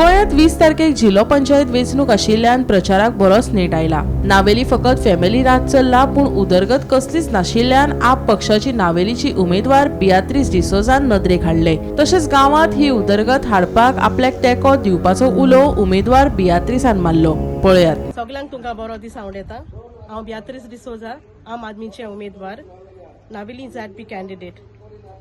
गोंयांत 20 तारखेक जिल्लो पंचायत वेंचणूक आशिल्ल्यान प्रचाराक बरोच नेट आयला। नावेली फकत फॅमिली राज चल्ला, पूण उदरगत कसलीच नाशिल्ल्यान आप पक्षाची नावेलीची उमेदवार बियात्रीस डिसोजान नदरेक हाडले। तशेंच गांवांत ही उदरगत हाडपाक आपल्याक तेंको दिवपाचो उलो उमेदवार बियात्रीसान मारलो। पळयात। सगळ्यांक तुमकां बरो दीस हांव येता। हांव बियात्रीस डिसोजा, आम आदमीचे उमेदवार, नावेली ZP कॅन्डिडेट।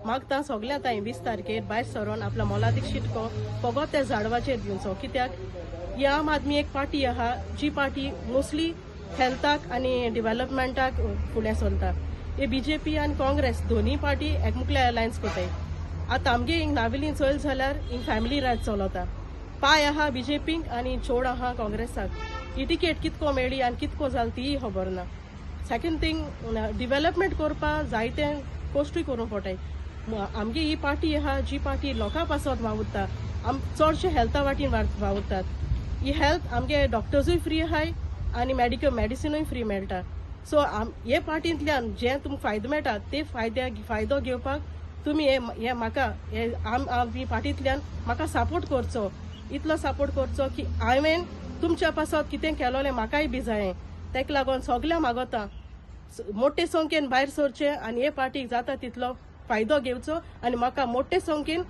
मागता सगळ्यां ताई 20 तारखेर भायर सरून आपला मोलादीक शिटको फकत त्या झाडवाचेर दिवचो, कित्याक ही आम आदमी एक पार्टी आहा जी पार्टी मोस्टली हेल्थाक आनी डेव्हलपमेंटाक फुडें सरता। हे BJP आनी काँग्रेस दोन्ही पार्टी एकमुखल्या अलायन्स करताय। आतां आमगे हिंग नावेली चल जाल्यार हिंग फॅमिली राज चलता। पाय आहा BJPक आनी चोड आहा काँग्रेसाक। ही टिकेट कितको मेळ्ळी आनी कितको जाल तीय खबर ना। सेकंड थिंग, डेव्हलपमेंट करपा जायते कश्टूय करूं पडटाय। आमगे ही पार्टी आहा जी पार्टी लोकां पासत वावुरता, चडशे हेल्था वाटेन वावुरतात। ही हेल्थ आमगे डॉक्टर्सूय फ्री आहाय आनी मेडिसिनूय फ्री मेळटा। सो हे पार्टींतल्यान जे तुमकां फायदो मेळटा ते फायदो घेवपाक तुमी हे म्हाका ही पार्टींतल्यान म्हाका सपोर्ट करचो, इतलो सपोर्ट करचो की हांवें तुमच्या पासत कितें केलोलें म्हाकाय बी जाय। तेका लागून सगळ्यांक मागोता मोठे संख्येन भायर सरचे आनी हे पार्टीक जाता तितलो फायदो घेवचो आनी म्हाका मोठे संख्येन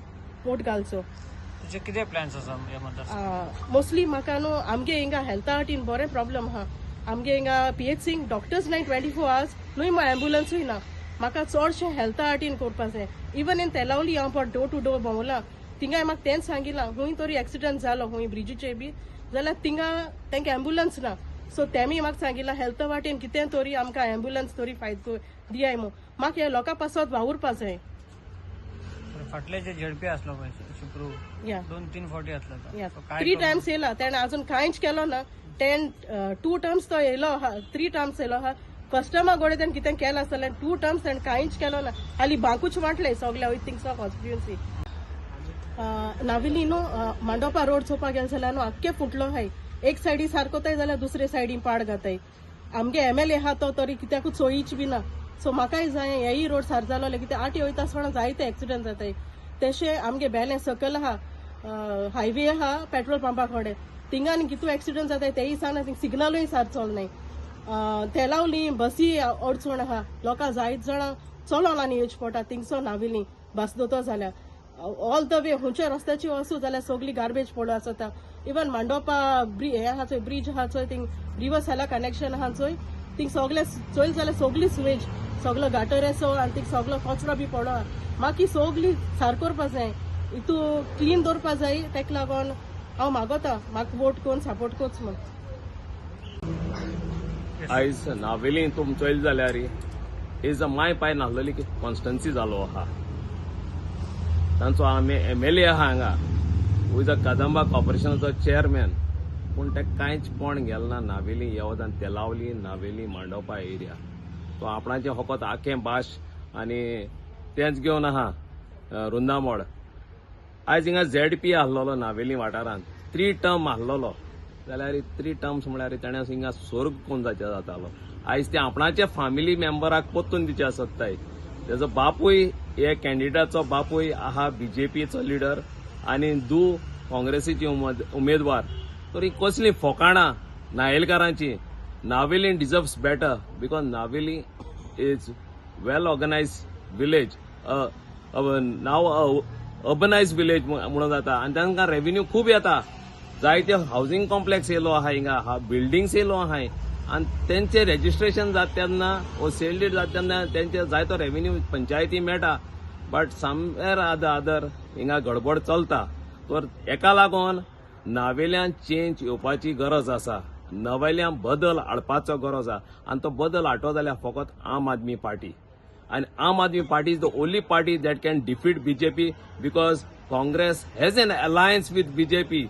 वोट घालचो। तुजे कितें प्लॅन्स आसा ह्या मतदारसंघात? मोस्टली म्हाका न्हू आमगे हिंगा हेल्था वाटेन बरें प्रॉब्लेम आहा। आमगे हिंगा PHCक डॉक्टर्स नाय 24 hours, न्हू एम्ब्युलन्सूय ना। म्हाका चडशे हेल्था वाटेन करपा जाय। इवन इन तेलावली हांव पण डोर टू डोर भोंवला, थिंगा म्हाका तेंच सांगिलां हूंय तरी एक्सिडेंट जालो हूंय ब्रिजीचेर बी जाल्यार थिंगा तेंका एम्ब्युलन्स ना। सो तेमी म्हाका सांगिलां हेल्था वाटेन कितें तरी आमकां एम्ब्युलन्स तरी फायदो दियाय म्हूण। म्हाका हे लोकां पासत वावुरपा जाय। फाटले जे झडपी आसलो पळय शुक्रू 2-3 फावटी आसलो तो 3 टायम्स येयला, तेणें अजून कांयच केलो ना। 2 टर्म्स तो येयलो आहा, 3 टर्म्स येयलो आहा। फर्स्ट टायमा गोडे तेणें कितें केलां आसतलें, 2 टर्म्स तेणें कांयच केलो ना, हाली बांकूच वाटले सगल्या थिंगसा कॉन्स्टिट्युएन्सी। नावेली न्हू मांडोपा रोड चोवपाक गेले जाल्यार न्हू आख्खे फुटलो आहाय। एक सायडी सारकोताय जाल्यार दुसरे सायडीन पाड घाताय। आमगे MLA आहा तो तरी कित्याकूच चोयीच बी ना। सो म्हाकाय जाय हेय रोड सार जालो कित्याक आटी वयता आसतना जायते एक्सिडेंट जाताय। तशें आमगे बेलें सकयल आहा हायवे आहा पेट्रोल पंपा कडेन, थिंगा आनी कितू एक्सिडेंट जाताय तेय सांगना, थिंग सिग्नलूय सार चलनाय। तेलावली बसी अडचण आहा, लोकां जायत जाणां चलोन आनी येवचे पडटा थिंगसो नावेली बस दोतो जाल्यार। ऑल द वे खंयच्या रस्त्याची वचू जाल्यार सगळी गार्बेज पडू आसता। इवन मांडोपा हे आहा चोय ब्रिज आहा चोय, थिंग रिवर सेला कनेक्शन आहा चोय, थिंग सगळे चोयल जाल्यार सगळी सुवेज सगळो गाटर येसो आनी थिंग सगळो कचरो बी पडो आहा। म्हाका सगळी सार करपा जाय, इतू क्लीन दवरपा जाय। तेका लागोन हांव मागोता म्हाका वोट कोन्न सपोर्ट कोच म्हूण। आयज नावेली तुम चोयल जाल्यार इज अ माय पाय नाहलोली कॉन्स्टन्सी जालो आहा। तांचो MLA आहा हांगा, हू इज अ कदंबा कॉर्पोरेशनाचो चेअरमॅन, पूण ते कांयच कोण गेलो ना नावेली येवदान तेलावली नावेली मांडोपा एरिया। तो आपणाचे फकत आखें भाश आनी तेंच घेवन आहा रुंदामोड। आयज हिंगा ZP आहलोलो नावेली वाठारांत 3 टर्म आहलोलो जाल्यार 3 टर्म्स म्हळ्यार ताणें हिंगा सोर्ग कोण जातालो। आयज ते आपणाचे फॅमिली मेंबराक पोत्तून दिवचे सोदताय। तेजो बापूय हे कॅन्डिडेटचो बापूय आहा BJPचो लिडर आनी काँग्रेसीची उमेदवार। तरी कसली फोकाणां नायेलकारांची। Navelim deserves better because Navelim is well organized village, नाव अर्बनायज्ड विलेज म्हणून जाता आनी तांकां रेव्हेन्यू खूब येता। जायते हाऊसिंग कॉम्प्लेक्स येयलो आहा हिंगा, बिल्डिंग्स येयलो आहाय आनी तेंचे रेजिस्ट्रेशन जाता तेन्ना वो सेल डीड जाता तेन्ना तेंचे जायतो रेव्हेन्यू पंचायती मेळटा। बट समवेर अदर हिंगा गडबड चलता। तर हेका लागून नावेल्यान चेंज येवपाची गरज आसा, नावेल्यान बदल हाडपाचो गरज आसा आनी तो बदल हाडटो जाल्यार फकत आम आदमी party. And Aam Aadmi Party is the only party that can defeat BJP because Congress has an alliance with BJP,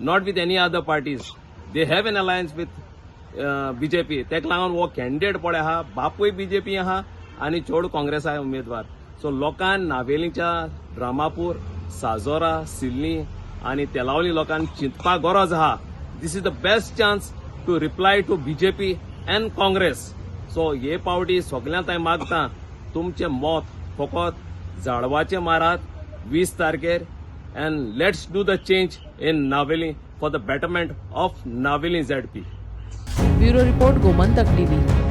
not with any other parties. They have an alliance with BJP. तेक लागून वो candidate पळय आहा बापूय BJP आहा आनी चोड काँग्रेस आहा उमेदवार। सो लोकांक नावेलीच्या रामापूर, साजोरा, सिल्ली आनी तेलावली लोकांक चिंतपाक गरज आहा। This is the best chance to reply to BJP and Congress. So हे पावटी सगळ्यांत हांव मागता तुमचे मत फकत झाडवाचे मारात 20 तारखेर, and let's do the change in Naveli for the betterment of Naveli ZP. Bureau report Gomantak TV.